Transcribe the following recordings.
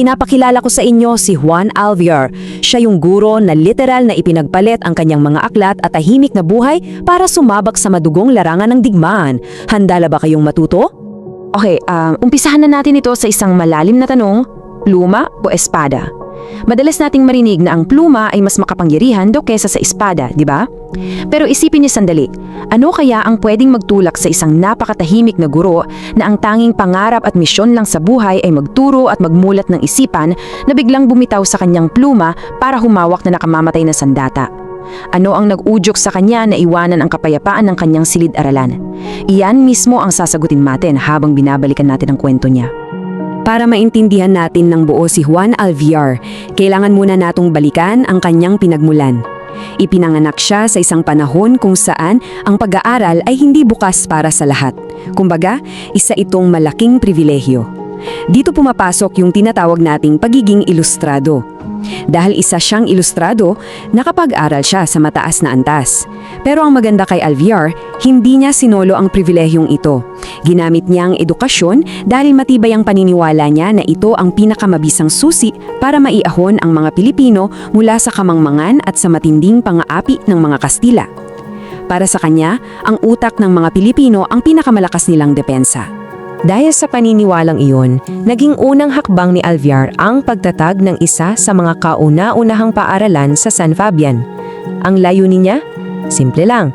Inapakilala ko sa inyo si Juan Alviar. Siya yung guro na literal na ipinagpalit ang kanyang mga aklat at tahimik na buhay para sumabak sa madugong larangan ng digmaan. Handa na ba kayong matuto? Okay, umpisahan na natin ito sa isang malalim na tanong, pluma o espada? Madalas nating marinig na ang pluma ay mas makapangyarihan do kesa sa espada, di ba? Pero isipin niyo sandali, ano kaya ang pwedeng magtulak sa isang napakatahimik na guro na ang tanging pangarap at misyon lang sa buhay ay magturo at magmulat ng isipan na biglang bumitaw sa kanyang pluma para humawak na nakamamatay na sandata? Ano ang nag-udyok sa kanya na iwanan ang kapayapaan ng kanyang silid-aralan? Iyan mismo ang sasagutin natin habang binabalikan natin ang kwento niya. Para maintindihan natin ng buo si Juan Alviar, kailangan muna natong balikan ang kanyang pinagmulan. Ipinanganak siya sa isang panahon kung saan ang pag-aaral ay hindi bukas para sa lahat. Kumbaga, isa itong malaking pribilehyo. Dito pumapasok yung tinatawag nating pagiging ilustrado. Dahil isa siyang ilustrado, nakapag-aral siya sa mataas na antas. Pero ang maganda kay Alviar, hindi niya sinolo ang pribilehyong ito. Ginamit niya ang edukasyon dahil matibay ang paniniwala niya na ito ang pinakamabisang susi para maiahon ang mga Pilipino mula sa kamangmangan at sa matinding pang-aapi ng mga Kastila. Para sa kanya, ang utak ng mga Pilipino ang pinakamalakas nilang depensa. Dahil sa paniniwalang iyon, naging unang hakbang ni Alviar ang pagtatag ng isa sa mga kauna-unahang paaralan sa San Fabian. Ang layunin niya? Simple lang,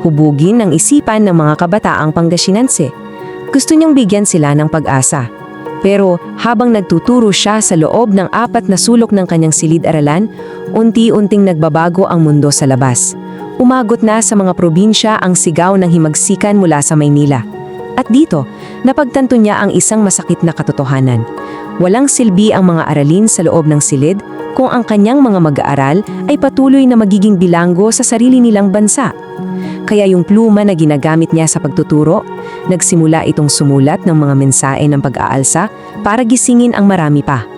hubugin ang isipan ng mga kabataang Pangasinense. Gusto niyang bigyan sila ng pag-asa. Pero habang nagtuturo siya sa loob ng 4 na sulok ng kanyang silid-aralan, unti-unting nagbabago ang mundo sa labas. Umagot na sa mga probinsya ang sigaw ng himagsikan mula sa Maynila. At dito, napagtanto niya ang isang masakit na katotohanan. Walang silbi ang mga aralin sa loob ng silid kung ang kanyang mga mag-aaral ay patuloy na magiging bilanggo sa sarili nilang bansa. Kaya yung pluma na ginagamit niya sa pagtuturo, nagsimula itong sumulat ng mga mensahe ng pag-aalsa para gisingin ang marami pa.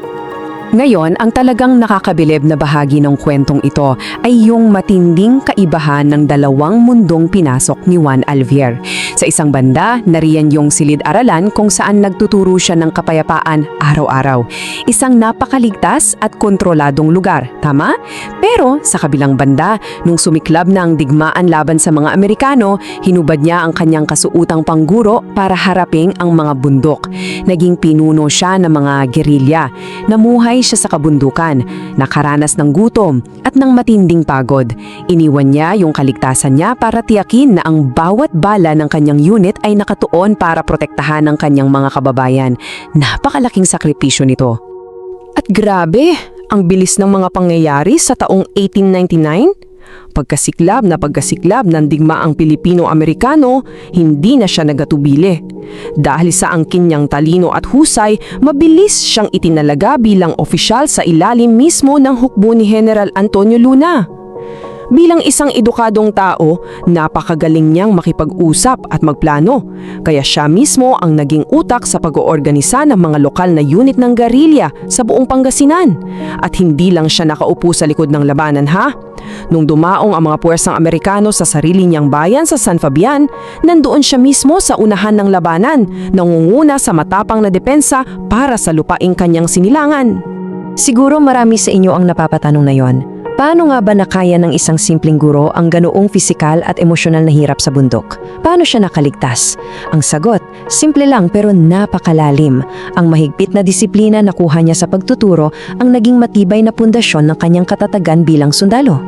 Ngayon, ang talagang nakakabilib na bahagi ng kwentong ito ay yung matinding kaibahan ng dalawang mundong pinasok ni Juan Alviar. Sa isang banda, nariyan yung silid-aralan kung saan nagtuturo siya ng kapayapaan araw-araw. Isang napakaligtas at kontroladong lugar, tama? Pero sa kabilang banda, nung sumiklab na ang digmaan laban sa mga Amerikano, hinubad niya ang kanyang kasuutang pangguro para harapin ang mga bundok. Naging pinuno siya ng mga gerilya. Namuhay siya sa kabundukan, nakaranas ng gutom at ng matinding pagod. Iniwan niya yung kaligtasan niya para tiyakin na ang bawat bala ng kanyang unit ay nakatuon para protektahan ang kanyang mga kababayan. Napakalaking sakripisyo nito. At grabe, ang bilis ng mga pangyayari sa taong 1899. Pagkasiklab ng digmaang Pilipino-Amerikano, hindi na siya nagatubili. Dahil sa angkin niyang talino at husay, mabilis siyang itinalaga bilang opisyal sa ilalim mismo ng hukbo ni General Antonio Luna. Bilang isang edukadong tao, napakagaling niyang makipag-usap at magplano. Kaya siya mismo ang naging utak sa pag-oorganisa ng mga lokal na unit ng gerilya sa buong Pangasinan. At hindi lang siya nakaupo sa likod ng labanan, ha? Nung dumaong ang mga puwersang Amerikano sa sarili niyang bayan sa San Fabian, nandoon siya mismo sa unahan ng labanan, nangunguna sa matapang na depensa para sa lupaing kanyang sinilangan. Siguro marami sa inyo ang napapatanong na yon. Paano nga ba nakaya ng isang simpleng guro ang ganoong pisikal at emosyonal na hirap sa bundok? Paano siya nakaligtas? Ang sagot, simple lang pero napakalalim. Ang mahigpit na disiplina na kuha niya sa pagtuturo ang naging matibay na pundasyon ng kanyang katatagan bilang sundalo.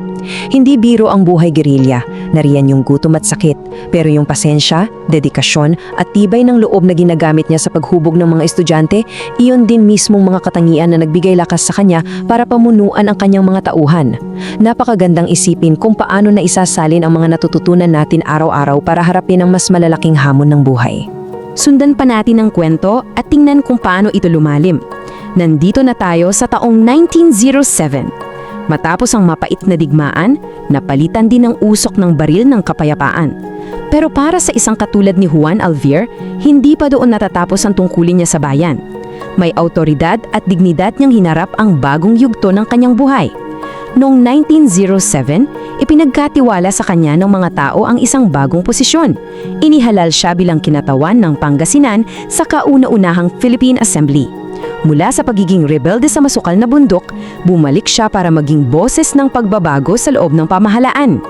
Hindi biro ang buhay gerilya, nariyan yung gutom at sakit, pero yung pasensya, dedikasyon at tibay ng loob na ginagamit niya sa paghubog ng mga estudyante, iyon din mismong mga katangian na nagbigay lakas sa kanya para pamunuan ang kanyang mga tauhan. Napakagandang isipin kung paano na isasalin ang mga natututunan natin araw-araw para harapin ang mas malalaking hamon ng buhay. Sundan pa natin ang kwento at tingnan kung paano ito lumalim. Nandito na tayo sa taong 1907. Matapos ang mapait na digmaan, napalitan din ang usok ng baril ng kapayapaan. Pero para sa isang katulad ni Juan Alviar, hindi pa doon natatapos ang tungkulin niya sa bayan. May awtoridad at dignidad niyang hinarap ang bagong yugto ng kanyang buhay. Noong 1907, ipinagkatiwala sa kanya ng mga tao ang isang bagong posisyon. Inihalal siya bilang kinatawan ng Pangasinan sa kauna-unahang Philippine Assembly. Mula sa pagiging rebelde sa masukal na bundok, bumalik siya para maging boses ng pagbabago sa loob ng pamahalaan.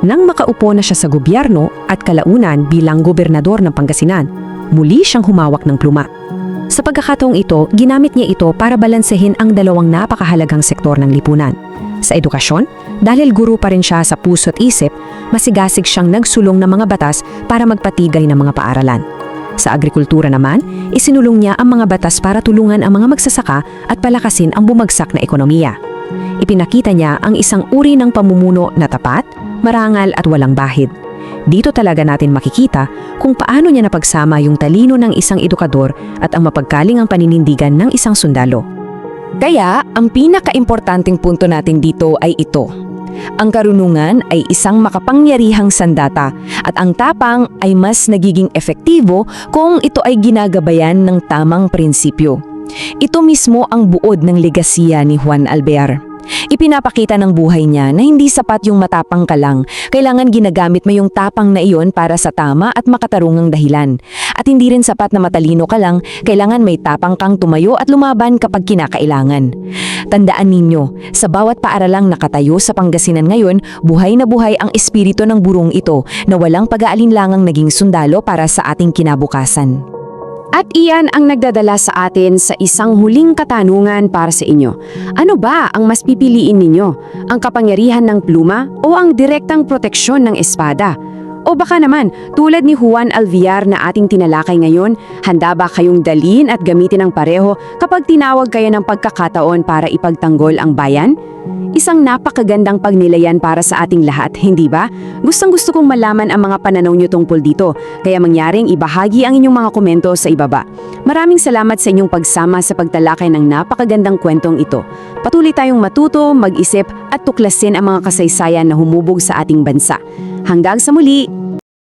Nang makaupo na siya sa gobyerno at kalaunan bilang gobernador ng Pangasinan, muli siyang humawak ng pluma. Sa pagkakataong ito, ginamit niya ito para balansehin ang dalawang napakahalagang sektor ng lipunan. Sa edukasyon, dahil guro pa rin siya sa puso't isip, masigasig siyang nagsulong ng mga batas para magpatigay ng mga paaralan. Sa agrikultura naman, isinulong niya ang mga batas para tulungan ang mga magsasaka at palakasin ang bumagsak na ekonomiya. Ipinakita niya ang isang uri ng pamumuno na tapat, marangal at walang bahid. Dito talaga natin makikita kung paano niya napagsama yung talino ng isang edukador at ang mapagkalingang paninindigan ng isang sundalo. Kaya, ang pinakaimportanteng punto natin dito ay ito. Ang karunungan ay isang makapangyarihang sandata at ang tapang ay mas nagiging efektibo kung ito ay ginagabayan ng tamang prinsipyo. Ito mismo ang buod ng legasiya ni Juan Alvear. Ipinapakita ng buhay niya na hindi sapat yung matapang ka lang, kailangan ginagamit mo yung tapang na iyon para sa tama at makatarungang dahilan. At hindi rin sapat na matalino ka lang, kailangan may tapang kang tumayo at lumaban kapag kinakailangan. Tandaan ninyo, sa bawat paaralang nakatayo sa Pangasinan ngayon, buhay na buhay ang espiritu ng burong ito na walang pag-aalinlangang naging sundalo para sa ating kinabukasan. At iyan ang nagdadala sa atin sa isang huling katanungan para sa inyo. Ano ba ang mas pipiliin ninyo? Ang kapangyarihan ng pluma o ang direktang proteksyon ng espada? O baka naman, tulad ni Juan Alvear na ating tinalakay ngayon, handa ba kayong dalhin at gamitin ang pareho kapag tinawag kayo ng pagkakataon para ipagtanggol ang bayan? Isang napakagandang pagnilayan para sa ating lahat, hindi ba? Gustong-gusto kong malaman ang mga pananaw nyo tungkol dito, kaya mangyaring ibahagi ang inyong mga komento sa ibaba. Maraming salamat sa inyong pagsama sa pagtalakay ng napakagandang kwentong ito. Patuloy tayong matuto, mag-isip at tuklasin ang mga kasaysayan na humubog sa ating bansa. Hanggang sa muli!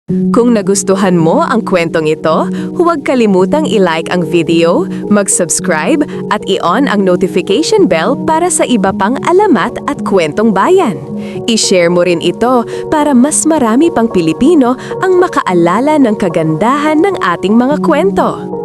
Kung nagustuhan mo ang kwentong ito, huwag kalimutang i-like ang video, mag-subscribe at i-on ang notification bell para sa iba pang alamat at kwentong bayan. I-share mo rin ito para mas marami pang Pilipino ang makaalala ng kagandahan ng ating mga kwento.